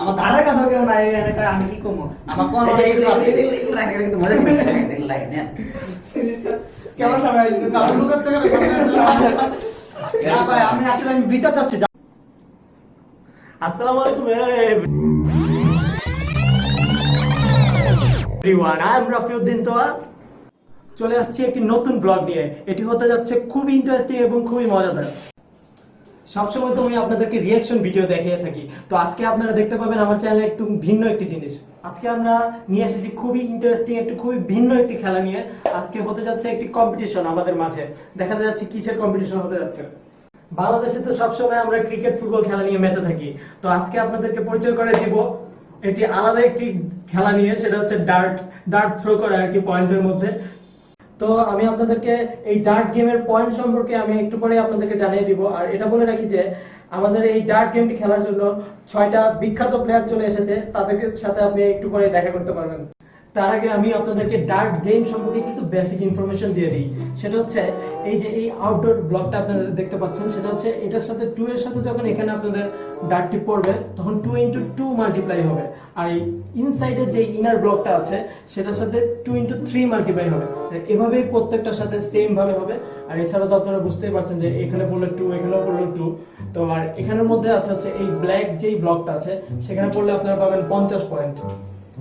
আমার ধারে কাছে কেউ নাই এনে আমি কি কমু আমার কোন এগুলো লাগে কিন্তু মজা লাগে না কেমন সবাই কালো লুকাচ্ছে কেন না ভাই আমি আসলে আমি বিচার চাচ্ছি আসসালামু আলাইকুম এভরিওয়ান আই এম রাফিউদ্দিন তোয়া চলে আসছি একটি নতুন ব্লগ নিয়ে এটি হতে যাচ্ছে খুবই ইন্টারেস্টিং এবং খুবই মজাদার সবসময় তো আমি আপনাদেরকে রিয়াকশন ভিডিও দেখিয়ে থাকি তো আজকে আপনারা দেখতে পাবেন আমার চ্যানেলে একটু ভিন্ন একটি জিনিস আজকে আমরা নিয়ে এসেছি খুবই ইন্টারেস্টিং একটু খুবই ভিন্ন একটি খেলা নিয়ে আজকে হতে যাচ্ছে একটি কম্পিটিশন আমাদের মাঝে দেখা যাচ্ছে কিসের কম্পিটিশন হতে যাচ্ছে বাংলাদেশে তো সবসময় আমরা ক্রিকেট ফুটবল খেলা নিয়ে মেতে থাকি তো আজকে আপনাদেরকে পরিচয় করে দিব এটি আলাদা একটি খেলা নিয়ে সেটা হচ্ছে ডার্ট থ্রো করা আর কি পয়েন্টের মধ্যে তো আমি আপনাদেরকে এই ডার্ট গেমের পয়েন্ট সম্পর্কে আমি একটু পরে আপনাদেরকে জানিয়ে দিব আর এটা বলে রাখি যে আমাদের এই ডার্ট গেমটি খেলার জন্য 6টা বিখ্যাত প্লেয়ার চলে এসেছে তাদের সাথে আপনি একটু পরে দেখা করতে পারবেন তার আগে আমি আপনাদেরকে ডার্ট গেম সম্পর্কে কিছু বেসিক ইনফরমেশন দিয়ে দিই সেটা হচ্ছে এই যে এই আউটডোর ব্লকটা আপনারা দেখতে পাচ্ছেন সেটা হচ্ছে এটার সাথে 2 এর সাথে যখন এখানে আপনাদের ডার্টটি পড়বে তখন 2 × 2 মাল্টিপ্লাই হবে আর এই ইনসাইডের যে ইনার ব্লকটা আছে সেটার সাথে 2 × 3 মাল্টিপ্লাই হবে এভাবেই প্রত্যেকটার সাথে সেম ভাবে হবে আর এছাড়া তো আপনারা বুঝতেই পারছেন যে এখানে পড়লে 2 এখানেও পড়লে 2 তো আর এখানের মধ্যে আছে হচ্ছে এই ব্ল্যাক যেই ব্লকটা আছে সেখানে পড়লে আপনারা পাবেন 50 পয়েন্ট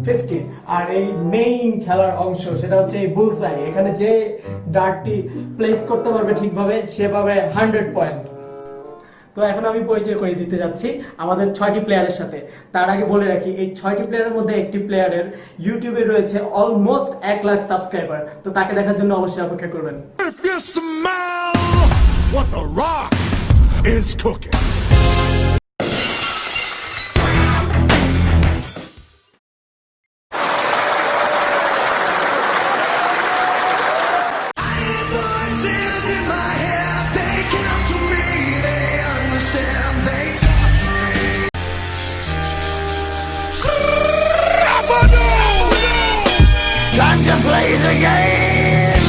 50 আর এই মেইন খেলার অংশ সেটা হচ্ছে এই বুলসাই এখানে যে ডার্টটি প্লেস করতে পারবে ঠিকভাবে সে পাবে 100 পয়েন্ট তো এখন আমি পরিচয় করে দিতে যাচ্ছি আমাদের 6টি প্লেয়ারের সাথে তার আগে বলে রাখি এই 6টি প্লেয়ারের মধ্যে একটি প্লেয়ারের ইউটিউবে রয়েছে অলমোস্ট 1 লাখ সাবস্ক্রাইবার তো তাকে দেখার জন্য অবশ্যই অপেক্ষা করবেন If you smell what the rock is cooking. Time to play the game!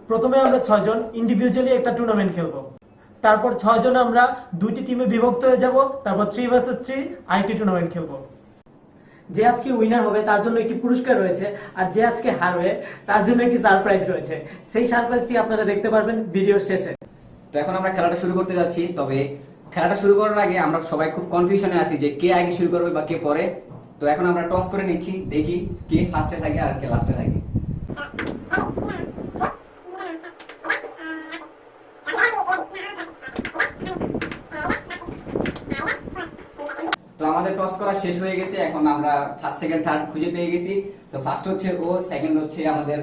প্রথমে আমরা 6 জন ইন্ডিভিজুয়ালি একটা টুর্নামেন্ট খেলবো তারপর 6 জন আমরা দুইটি টিমে বিভক্ত হয়ে যাব তারপর 3 ভার্সেস 3 আরেকটি টুর্নামেন্ট খেলবো যে আজকে উইনার হবে তার জন্য একটি পুরস্কার রয়েছে আর যে আজকে হারবে তার জন্য একটি সারপ্রাইজ রয়েছে সেই সারপ্রাইজটি আপনারা দেখতে পারবেন ভিডিওর শেষে তো এখন আমরা খেলাটা শুরু করতে যাচ্ছি তবে খেলাটা শুরু করার আগে আমরা সবাই খুব কনফিউশনে আছি যে কে আগে শুরু করবে বা কে পরে তো এখন আমরা টস করে নিচ্ছি দেখি কে ফার্স্টে থাকে আর কে লাস্টে থাকে তো আমাদের টস করা শেষ হয়ে গেছে এখন আমরা ফার্স্ট সেকেন্ড থার্ড খুঁজে পেয়ে গেছি তো ফার্স্ট হচ্ছে ও সেকেন্ড হচ্ছে আমাদের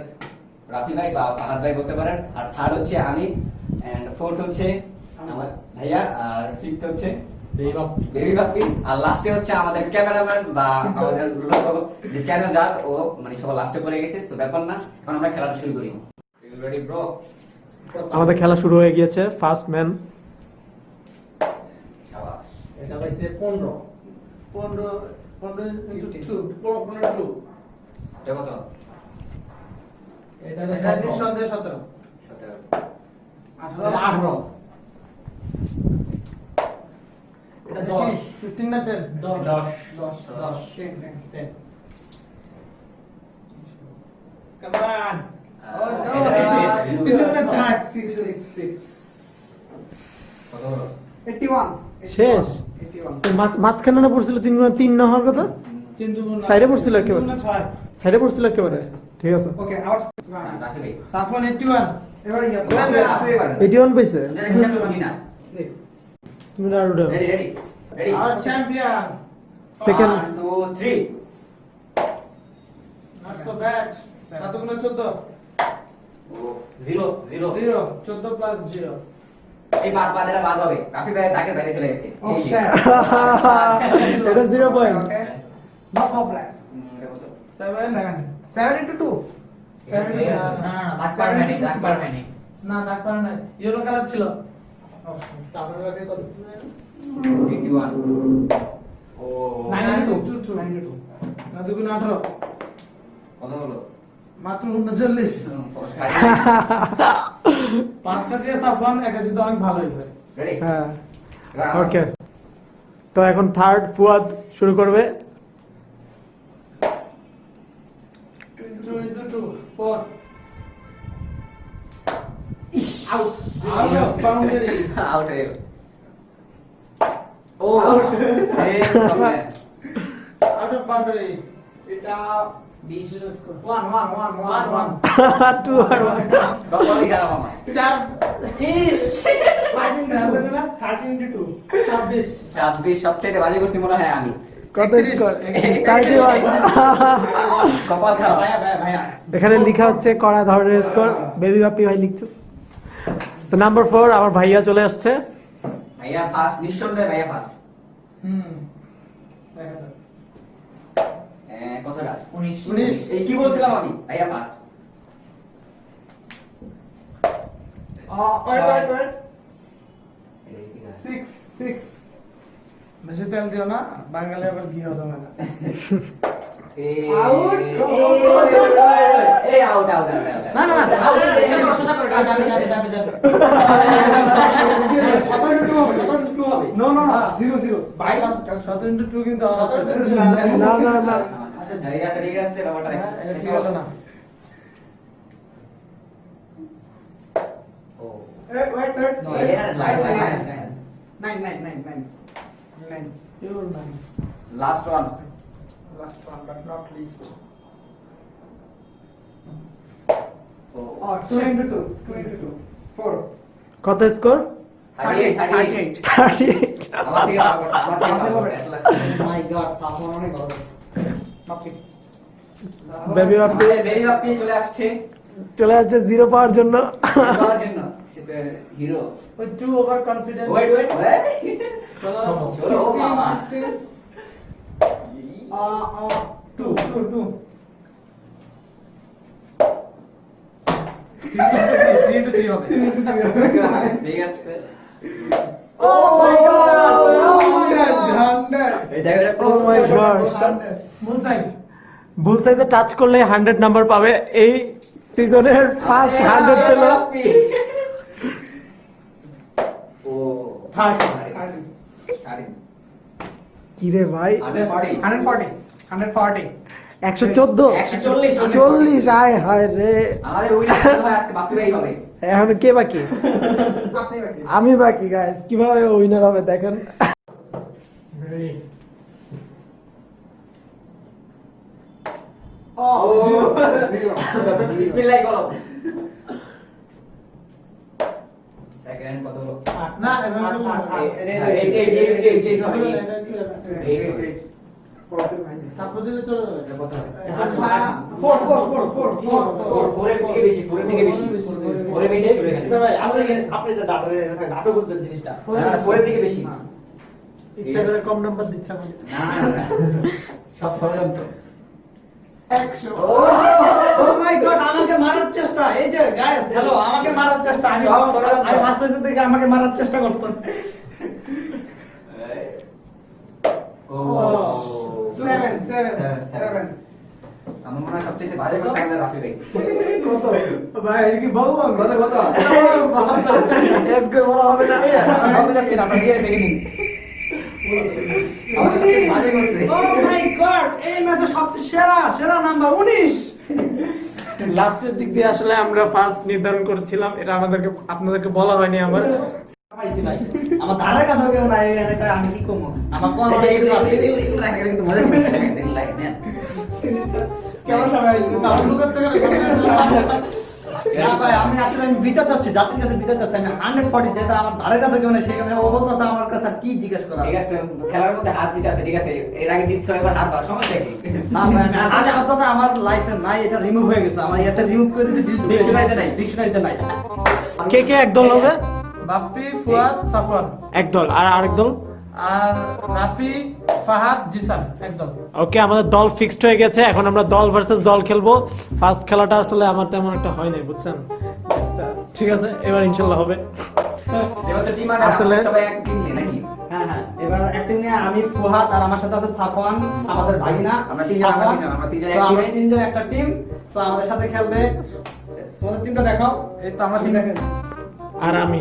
রাফি ভাই বা ফাহাদ ভাই বলতে পারেন আর থার্ড হচ্ছে আমি এন্ড ফোর্থ হচ্ছে আমার ভাইয়া আর ফিফথ হচ্ছে বেবি বাপ্পি আর লাস্টে হচ্ছে আমাদের ক্যামেরাম্যান বা আমাদের যে চ্যানেল যার ও মানে সবার লাস্টে পড়ে গেছে সো ব্যাপার না এখন আমরা খেলাটা শুরু করি রেডি ব্রো আমাদের খেলা শুরু হয়ে গিয়েছে ফার্স্ট ম্যান শাবাশ এটা পাইছে 15 into 2 15 2 এটা কত এটা পাইছে 17 17 18 এটা 10 15 না 10 10 come on oh no তিনটা না 6 কত হলো 81 শেষ মাঝখানে না পড়ছিল 3 × 3 না হওয়ার কথা সাইডে পড়ছিল একেবারে সাইডে পড়ছিল একেবারে ঠিক আছে ওকে আউট রাখি ভাই সাফওয়ান 81 এবারে ইয়া 81 পাইছে হিসাব করি না তুমি আর উঠো ready ready ready our champion second 1 2 3 not so bad কতগুলো 14 ও 0 0 0 14 প্লাস 0 এই বাদেরা বাদ হবে রাফি ভাই দাগের বাইরে চলে গেছে Oh, shit. এটা 0 point Okay. No problem. 7 into 2. 7 না দাগ পারে নাই ইয়েলো কালার ছিল তারপরে রাখে কত 81 ও 92 না দুগুণ 18 কত হলো মাত্র 39 পাঁচটা দিয়ে সাফওয়ান 81 তো অনেক ভালো হয়েছে রেডি হ্যাঁ এবার আমার- ওকে, তো এখন থার্ড ফুয়াদ শুরু করবে। 2 into 2, 4. Out. Out of boundary. Out হয়ে গেল। ও Out. same problem. Out of boundary. এটা 20 score. 1 1 1 1 1 টু আর কপালই খারাপ আমার। 4. 13 into 2 26. 26 সবথেকে বাজে করছি মনে হয় আমি। কত 31 স্কোর? 31। কপাল খারাপ। ভাইয়া এখানে লেখা হচ্ছে কড়া ধরনের স্কোর। বেবি বাপি ভাই লিখছে। তো নাম্বার 4 আমার ভাইয়া চলে আসছে। ভাইয়া ফার্স্ট, নিঃসন্দেহে ভাইয়া ফার্স্ট। দেখা যাক। কতটা? 19. এই কি বলছিলাম আমি? ভাইয়া ফার্স্ট। wait 6 6 বেশি তেল দিও না, বাঙালি আবার ঘি হজম হয় না। Out. এই আউট আউট আউট। না, না, না। আউট। যাবে। 17 into 2 হবে 17 into 2 হবে নো নো নো 0 0 ভাই 7 into 2 কিন্তু না না না, আচ্ছা ঠিক আছে ঠিক আছে ব্যাপারটা এটা ঠিক হলো না। ও wait নো এটা line line 9 9 9 9 9 Pure man. Last one last one but not least ও 2 into 2 2 into 2 4 কত স্কোর? 38 38 38। আমার থেকে ভালো করছে আমার থেকে ভালো করছে at last। my god সাফন অনেক ভালো বাপি বেবি বাপি আমাদের বেবি বাপ্পি চলে আসছে চলে আসছে 0 পাওয়ার জন্য। যাওয়ার জন্য। সে তো hero. With too overconfident. Wait wait চলো। চলো মামা 16 2 2 2 3 into 3 হবে। ঠিক আছে। oh my god 100 এই দেখো এটা Oh my God. Bullseye. ভুল সাইজে টাচ করলে 100 নাম্বার পাবে। এই সিজনের ফার্স্ট 100 পেল। ও 30 সারি কি রে ভাই? 140 140 140 114। 140 40 আয় হায় রে। আমাদের উইনার হয় আজকে বাপ্পি ভাই হবে। এখন কে বাকি? আপনি বাকি আমি বাকি গাইস। কিভাবে উইনার হবে দেখেন। oh ও 0 বিসমিল্লাহ বলো। সেকেন্ড কত হলো? না, এভাবে বলবো না। তারপর দিলে চলে যাবে। কত হয়? 4 4 4 4 4 এর দিকে বেশি, 4 এর দিকে বেশি। 4 এর বেশি চলে গেছে। ভাই আপনি এটা ডাটা বুঝবেন জিনিসটা না 4 এর দিকে বেশি। ইচ্ছা করে কম নাম্বার দিচ্ছে আমাকে। না সব ষড়যন্ত্র। 100 ও মাই গড আমাকে মারার চেষ্টা এই যে গাইস হ্যালো আমাকে মারার চেষ্টা আমি সব ষড়যন্ত্র। আমি ফার্স্ট পজিশন থেকে আমাকে মারার চেষ্টা করতেন ও 7 7 7 আমার মনে হয় সবচেয়ে ভালো করছে আমাদের রাফি ভাই। কত ভাই এটা কি ভগবান কত কত এস করে বলা হবে না। আমি বলতে যাচ্ছি না, আপনারা গিয়ে দেখে নিন। আমাদের সবচেয়ে ভালো করছে। ও মাই গড এই ম্যাচে সবচেয়ে সেরা সেরা নাম্বার 19 লাস্টের দিক দিয়ে আসলে আমরা ফার্স্ট নির্ধারণ করেছিলাম। এটা আপনাদেরকে বলা হয়নি আমার। পাইছি ভাই আমার ধারে কাছে কেউ নাই এখানে আমি কি কমো আমার কোন এগুলো রাখে কিন্তু মজা নিতে লাগে না। কেমন সবাই? তাহলে লুকাচ্ছে কেন? না ভাই আমি আসলে আমি বিচার চাচ্ছি জাতির কাছে বিচার চাচ্ছি আমি 140 যেটা আমার ধারে কাছে কেউ নেই সেখানে ও বলতেছে আমার কাছে আর কি জিজ্ঞেস করা ঠিক আছে, খেলার মধ্যে হার জিত আছে, ঠিক আছে। এর আগে জিতছো, এবার হার পাওয়ার সমস্যা কি? না ভাই আমি কথাটা আমার লাইফে নাই এটা রিমুভ হয়ে গেছে আমার ইয়াতে রিমুভ করে দিয়েছি ডিকশনারিতে নাই কে কে একদল হবে? বাপ্পি, ফুয়াদ, সাফওয়ান। একদল। আর আরেক দল? আর রাফি, ফাহাদ, জিসান একদম। ওকে, আমাদের দল ফিক্সড হয়ে গেছে। এখন আমরা দল ভার্সেস দল খেলবো। ফার্স্ট খেলাটা আসলে আমার তেমন একটা হয় নাই, বুঝছেন? ঠিক আছে, এবার ইনশাল্লাহ হবে। এবার তো টিম আসলে- সবাই এক টিম নিয়ে নাকি? হ্যাঁ হ্যাঁ এবার অ্যাক্টিং নিয়ে আমি ফুহাদ আর আমার সাথে আছে সাফওয়ান আমাদের ভাগিনা আমরা তিনজন, সাফওয়ান। আমরা তিনজন So, এক আমরা team-এ। তিনজন একটা টিম তো আমাদের সাথে খেলবে তোমাদের টিমটা দেখাও এই তো আমরা তিনটা আর আমি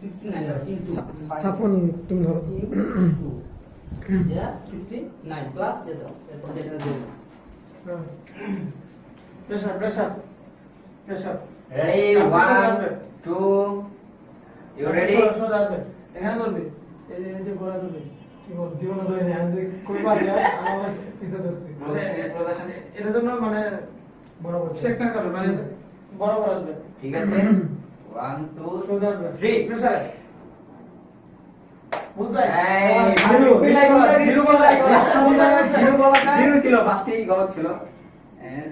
69 যাবে কিন্তু সাফন তুমি ধরো যেটা 69 প্লাস যেটা এরপর যেটা দেবো pressure pressure pressure ready 1 2 you ready সোজা আসবে এখানে ধরবি এই যে গোড়া ধরবি কি বল জীবনে ধরে নেই আমি কই পারি আমার পিছে ধরছি এটার জন্য মানে বরাবর চেক না করবে মানে বরাবর আসবে ঠিক আছে 1 2 সোজা আসবে 3 প্রেসার বুঝাই জিরো ছিল ফার্স্টেই গলত ছিল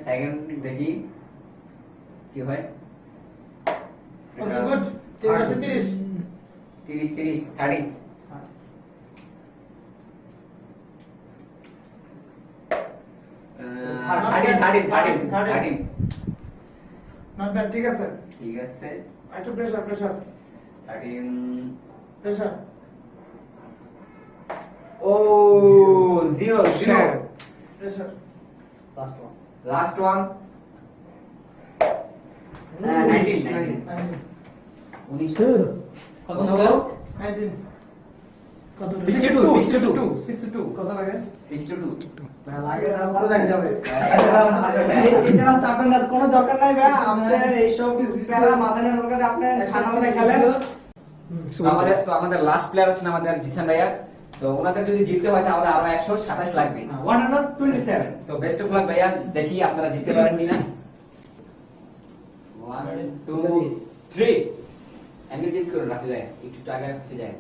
সেকেন্ড দেখি কি হয় ওকে গুড ঠিক আছে 30 30 30 30 13 নট ব্যাড ঠিক আছে ঠিক আছে একটু প্রেসার প্রেসার 13 প্রেসার ও 0 0 প্রেসার লাস্ট ওয়ান 19 কত হলো 19 কত 62 কত লাগে 62 লাগে না পরে দেখা যাবে এটা চাপেন না কোনো দরকার নাই ভাই আপনি এই সব প্যারা মাথা নিয়ে দরকার আপনি খানা মাথায় খেলেন আমাদের লাস্ট প্লেয়ার হচ্ছে আমাদের জিসান ভাইয়া তো ওনাদের যদি জিততে হয় তাহলে আরো 127 লাগবে 127 সো বেস্ট অফ লাক ভাইয়া দেখি আপনারা জিততে পারেন কিনা 1 2 3 এমনি জিত করুন রাখি ভাইয়া একটু আগে পিছে যায়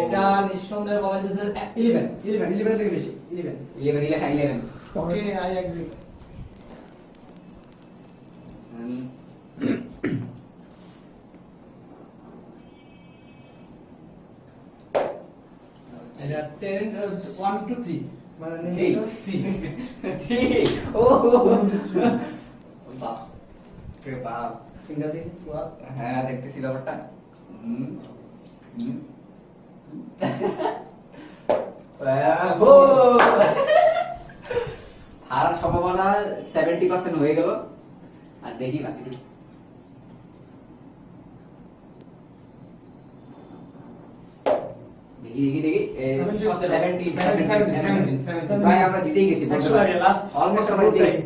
এটা নিঃসন্দেহে বলা যাচ্ছে 11 থেকে বেশি 11 11 ওকে আই এগ্রি এটা 10 1 2 3 মানে 3 ও বাহ ফিঙ্গার দিস বাহ হ্যাঁ দেখতেছি ব্যাপারটা হারার সম্ভাবনা 70% হয়ে গেল আর দেখি বাকি দেখি 70 প্রায় আমরা জিতেই গেছি 100 লাগে লাস্ট অলমোস্ট আমরা জিতে গেছি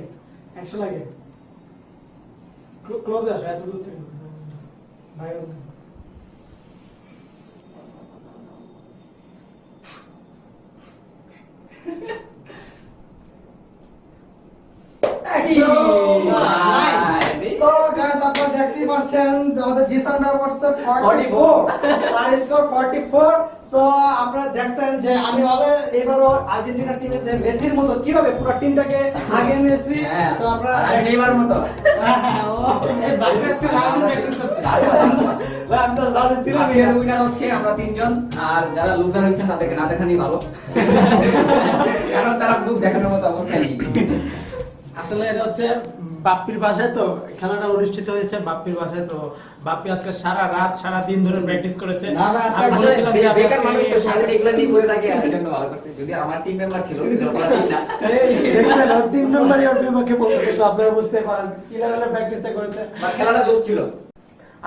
100 লাগে ক্লোজে আসো এত দূর থেকে ভাই সো গাইস আপনারা দেখতেই পাচ্ছেন আমাদের জিসান ভাই করছে 44 আর স্কোর 44 সো আপনারা দেখছেন যে আমি হবে এবারও আর্জেন্টিনা টিমের যে মেসির মতো কিভাবে পুরো টিমটাকে আগে নিয়েছি তো আপনারা নেইমার মতো বাকিসকে লাগানো প্র্যাকটিস করছি আমি তো জানি ছিলাম আজকের উইনার হচ্ছে আমরা তিনজন আর যারা লুজার হয়েছেন তাদেরকে না দেখানোই ভালো কারণ তারা প্রুফ দেখানোর মতো অবস্থা নেই আসলে এটা হচ্ছে বাপ্পির বাসায় তো খেলাটা অনুষ্ঠিত হয়েছে বাপ্পির বাসায় তো বাপ্পি আজকে সারা রাত সারা দিন ধরে প্র্যাকটিস করেছে না, না, আজকে আমি আসলে বলেছিলাম যে আমি বেকার আজকে- মানুষ তো সারাদিন এগুলো নিয়ে পড়ে থাকে আর জন্য ভালো করতে যদি আমার টিম মেম্বার ছিল তাহলে ঠিক না দেখছেন, ওর team member ই ওর বিপক্ষে বলতেছে, তো আপনারা বুঝতে পারেন কি লেভেলে প্র্যাকটিসটা করেছে। বা খেলাটা জোশ ছিল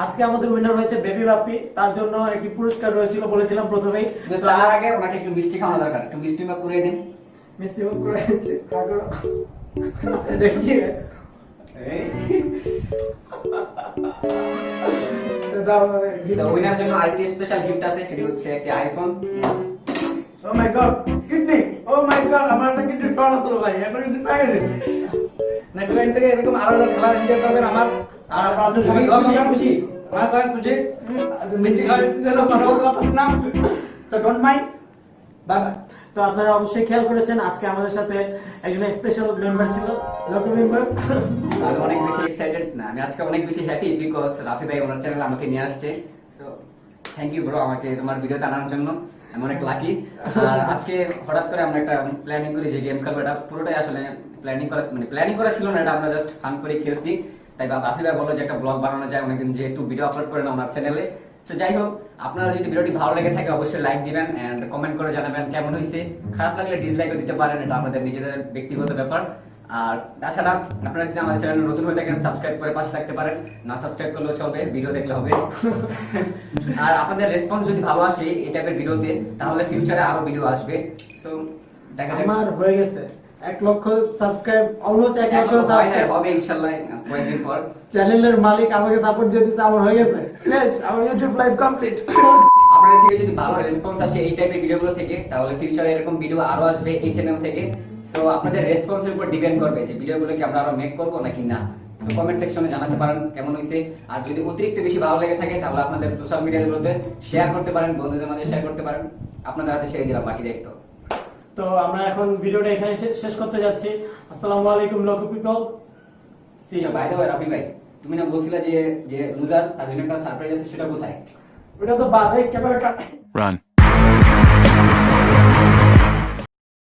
আজকে আমাদের উইনার হয়েছে বেবি বাপ্পি, তার জন্য একটি পুরস্কার রয়েছিল বলেছিলাম প্রথমেই। কিন্তু তো তার আগে ওনাকে একটু মিষ্টি খাওয়ানো দরকার একটু মিষ্টি মা করে দিন মিষ্টি মুখ করে দিয়েছি, কাকুরা। দেখি উইনার জন্য আরেকটি স্পেশাল গিফট আছে সেটি হচ্ছে একটি আইফোন ও মাই গড কিডনি ও মাই গড আমার একটা কিডনি পাওয়া হলো ভাই একটা কিডনি পেয়ে গেছি না টুয়েন থেকে এরকম আরো খেলা এনজয় করবেন আমার আর আপনারা তো সবাই খুশি আমার তো খুশি মিষ্টি খাওয়ার জন্য কথা বলতে পারতেছি না তো ডোন্ট মাইন্ড বাই বাই। তো আপনারা অবশ্যই খেয়াল করেছেন আজকে আমাদের সাথে একজন স্পেশাল মেম্বার ছিল, লোকাল মেম্বার। আমি অনেক বেশি এক্সাইটেড না আমি আজকে অনেক বেশি হ্যাপি বিকজ রাফি ভাই ওনার চ্যানেল আমাকে নিয়ে আসছে সো থ্যাংক ইউ ব্রো আমাকে তোমার ভিডিওতে আনার জন্য আমি অনেক লাকি আর আজকে হঠাৎ করে আমরা একটা প্ল্যানিং করি যে গেম খেলবো এটা পুরোটাই আসলে প্ল্যানিং করা ছিল না এটা আমরা জাস্ট ফান করে খেলছি তাই রাফি ভাই বললো যে একটা ব্লগ বানানো যায় অনেকদিন যেহেতু ভিডিও আপলোড করে না ওনার চ্যানেলে তো যাই হোক, আপনারা যদি ভিডিওটি ভালো লেগে থাকে অবশ্যই লাইক দিবেন এন্ড কমেন্ট করে জানাবেন কেমন হয়েছে। খারাপ লাগলে ডিসলাইকও দিতে পারেন, এটা আপনাদের নিজেদের ব্যক্তিগত ব্যাপার। আর তাছাড়া আপনারা যদি আমাদের চ্যানেলে নতুন হয়ে থাকেন সাবস্ক্রাইব করে পাশে থাকতে পারেন, না সাবস্ক্রাইব করলেও চলবে, ভিডিও দেখলে হবে। আর আপনাদের রেসপন্স যদি ভালো আসে এই টাইপের ভিডিওতে, তাহলে ফিউচারে আরো ভিডিও আসবে। সো দেখা যাক। আমার হয়ে গেছে 1 লক্ষ সাবস্ক্রাইব, অলমোস্ট 1 লক্ষ সাবস্ক্রাইব হবে ইনশাআল্লাহ কয়েকদিন পর। চ্যানেলের মালিক আমাকে সাপোর্ট দিয়ে দিচ্ছে, আমার হয়ে গেছে ফ্রেশ, আমার ইউটিউব লাইভ কমপ্লিট। আপনাদের থেকে যদি ভালো রেসপন্স আসে এই টাইপের ভিডিওগুলো থেকে, তাহলে ফিউচারে এরকম ভিডিও আরো আসবে এই চ্যানেল থেকে। সো আপনাদের রেসপন্সের উপর ডিপেন্ড করবে যে ভিডিওগুলোকে আমরা আরো মেক করব নাকি না। সো কমেন্ট সেকশনে জানাতে পারেন কেমন হয়েছে। আর যদি অতিরিক্ত বেশি ভালো লেগে থাকে তাহলে আপনাদের সোশ্যাল মিডিয়াগুলোতে শেয়ার করতে পারেন, বন্ধুদের মাঝে শেয়ার করতে পারেন। আপনাদের হাতে ছেড়ে দিলাম বাকি দায়িত্ব। তো আমরা এখন ভিডিওটা এখানে শেষ করতে যাচ্ছি। আসসালামু আলাইকুম loco people. By the way Rafi ভাই, তুমি না বলছিলে যে যে লুজার তার জন্য একটা সারপ্রাইজ আছে, সেটা কোথায়? ওটা তো বাদে ক্যামেরা কাট। Run.